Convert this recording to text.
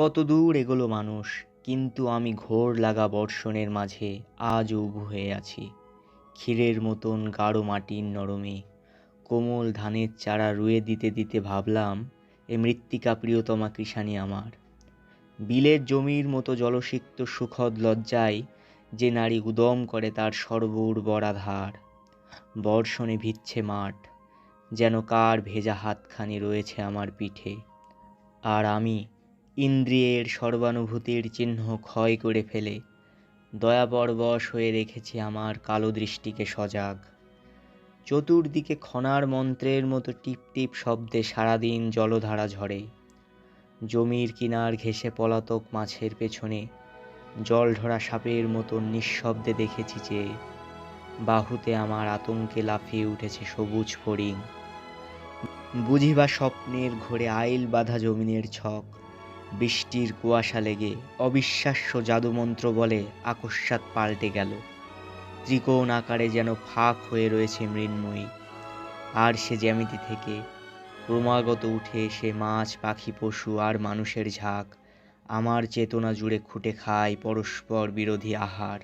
কত দূর এগোলো মানুষ, কিন্তু আমি ঘোর লাগা বর্ষণের মাঝে আজও উবু হয়ে আছি। ক্ষীরের মতন গাঢ় মাটির নরমে কোমল ধানের চারা রুয়ে দিতে দিতে ভাবলাম, এ মৃত্তিকা প্রিয়তমা কৃষাণী আমার। বিলের জমির মতো জলসিক্ত সুখদ লজ্জায় যে নারী উদম করে তার সর্ব উর্বর আধার। বর্ষণে ভিজছে মাঠ, যেন কার ভেজা হাতখানি রয়েছে আমার পিঠে। আর আমি ইন্দ্রিয়ের সর্বানুভূতির চিহ্ন ক্ষয় করে ফেলে দয়াপরবশ হয়ে রেখেছি আমার কালো দৃষ্টিকে সজাগ। চতুর্দিকে খনার মন্ত্রের মতো টিপ টিপ শব্দে সারাদিন জলধারা ঝরে। জমির কিনার ঘেঁষে পলাতক মাছের পেছনে জলঢরা সাপের মতো নিঃশব্দে দেখেছি যে বাহুতে আমার আতঙ্কে লাফিয়ে উঠেছে সবুজ ফড়িং। বুঝিবা স্বপ্নের ঘোরে আইল বাঁধা জমিনের ছক, বৃষ্টির কুয়াশা লেগে অবিশ্বাস্য জাদুমন্ত্র বলে আকস্মাৎ পাল্টে গেল। ত্রিকোণ আকারে যেন ফাঁক হয়ে রয়েছে মৃন্ময়ী, আর সে জ্যামিতি থেকে ক্রমাগত উঠে এসে মাছ পাখি পশু আর মানুষের ঝাঁক আমার চেতনা জুড়ে খুঁটে খায় পরস্পর বিরোধী আহার।